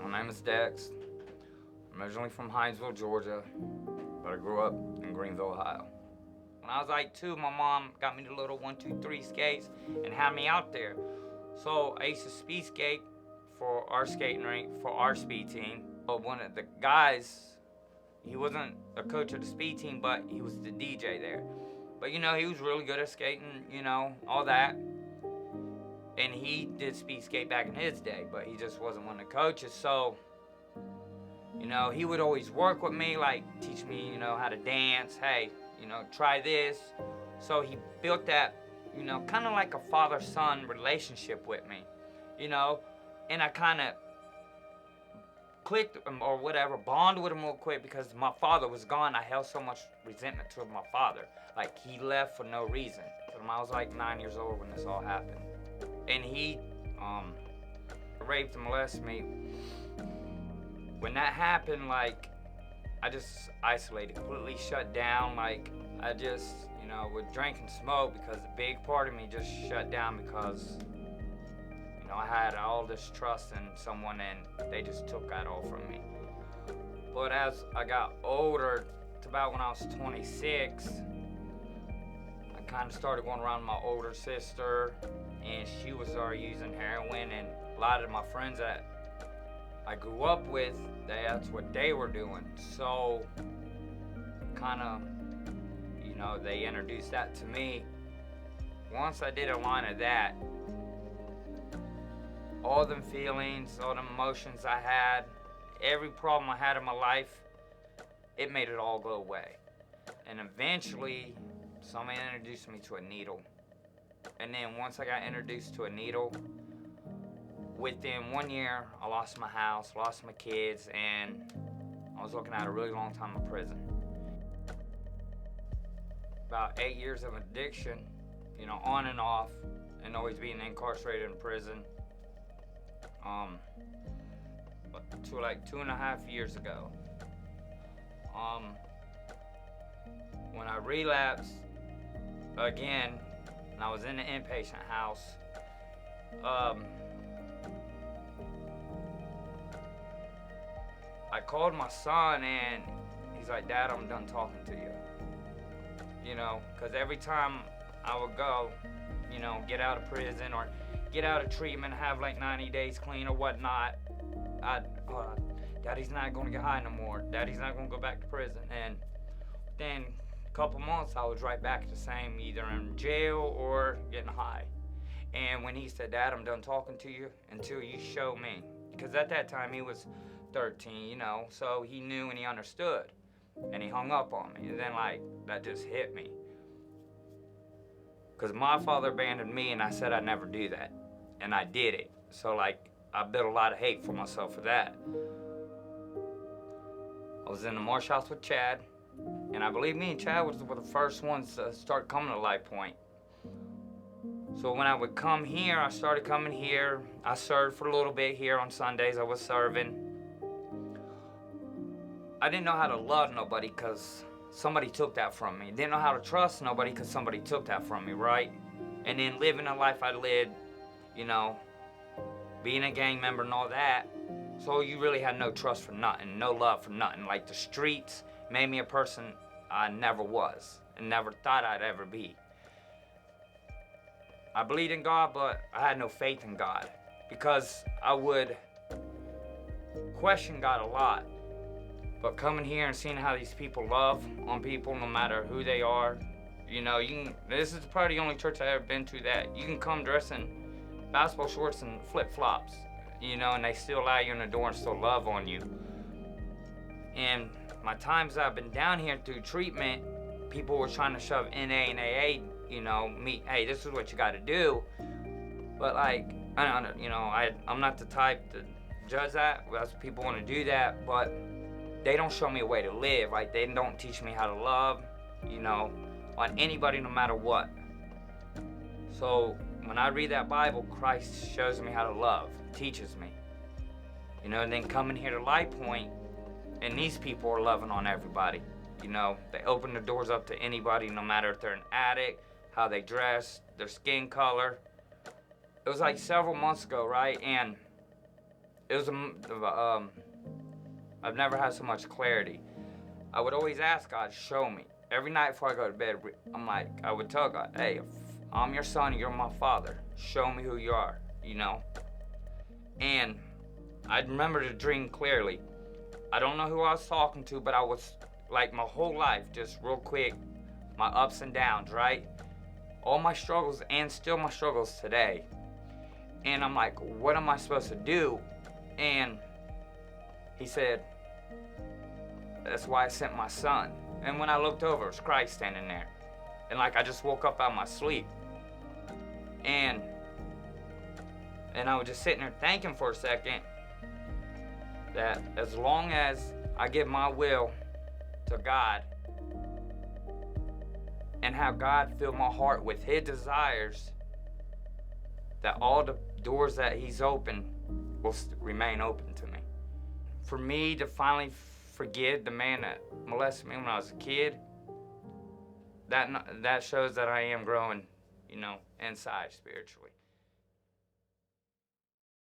My name is Dex. I'm originally from Hinesville, Georgia, but I grew up in Greenville, Ohio. When I was like 2, my mom got me the little 1, 2, 3 skates and had me out there. So I used to speed skate for our skating rink, for our speed team. But one of the guys, he wasn't a coach of the speed team, but he was the DJ there. But he was really good at skating, all that. And he did speed skate back in his day, but he just wasn't one of the coaches. So, he would always work with me, like teach me, how to dance. Hey, try this. So he built that, kind of like a father-son relationship with me, and I kind of clicked or whatever, bonded with him real quick because my father was gone. I held so much resentment towards my father. Like, he left for no reason. I was like 9 years old when this all happened. And he raped and molested me. When that happened, like, I just isolated, completely shut down. Like, I just, would drink and smoke because a big part of me just shut down because, I had all this trust in someone and they just took that all from me. But as I got older, to about when I was 26, I kind of started going around my older sister, and she was already using heroin, and a lot of my friends that I grew up with, that's what they were doing. So kind of, they introduced that to me. Once I did a line of that, all them feelings, all them emotions I had, every problem I had in my life, it made it all go away. And eventually, somebody introduced me to a needle. And then once I got introduced to a needle, within 1 year, I lost my house, lost my kids, and I was looking at a really long time in prison. About 8 years of addiction, on and off, and always being incarcerated in prison. To like 2.5 years ago, when I relapsed again, and I was in the inpatient house, I called my son and he's like, "Dad, I'm done talking to you." Because every time I would go, get out of prison or get out of treatment, have like 90 days clean or whatnot, Daddy's not going to get high no more. Daddy's not going to go back to prison. And then a couple months, I was right back the same, either in jail or getting high. And when he said, "Dad, I'm done talking to you until you show me." Because at that time, he was 13, so he knew and he understood. And he hung up on me. And then, that just hit me. Because my father abandoned me, and I said I'd never do that. And I did it. So, I built a lot of hate for myself for that. I was in the marsh house with Chad, and I believe me and Chad were the first ones to start coming to Life Point. So when I would come here, I started coming here. I served for a little bit here on Sundays. I was serving. I didn't know how to love nobody because somebody took that from me. Didn't know how to trust nobody because somebody took that from me, right? And then living the life I lived, being a gang member and all that. So you really had no trust for nothing, no love for nothing. Like, the streets made me a person I never was and never thought I'd ever be. I believed in God, but I had no faith in God because I would question God a lot. But coming here and seeing how these people love on people, no matter who they are, this is probably the only church I've ever been to that you can come dressed in basketball shorts and flip-flops, and they still allow you in the door and still love on you. And my times I've been down here through treatment, people were trying to shove NA and AA, me, hey, this is what you got to do. But I'm not the type to judge that. That's what people want to do that, but they don't show me a way to live. Like, they don't teach me how to love, on anybody, no matter what. So when I read that Bible, Christ shows me how to love, teaches me. And then coming here to Light Point, and these people are loving on everybody. They open the doors up to anybody, no matter if they're an addict, how they dress, their skin color. It was like several months ago, right? And it was I've never had so much clarity. I would always ask God, show me. Every night before I go to bed, I would tell God, hey, if I'm your son and you're my father, show me who you are, you know? And I remember the dream clearly. I don't know who I was talking to, but I was, like, my whole life, just real quick, my ups and downs, right? All my struggles, and still my struggles today. And I'm like, what am I supposed to do? And he said, that's why I sent my son. And when I looked over, it was Christ standing there. And like I just woke up out of my sleep. And I was just sitting there thinking for a second that as long as I give my will to God and have God fill my heart with his desires, that all the doors that he's opened will remain open to me. For me to finally forgive the man that molested me when I was a kid, that shows that I am growing, you know, inside spiritually.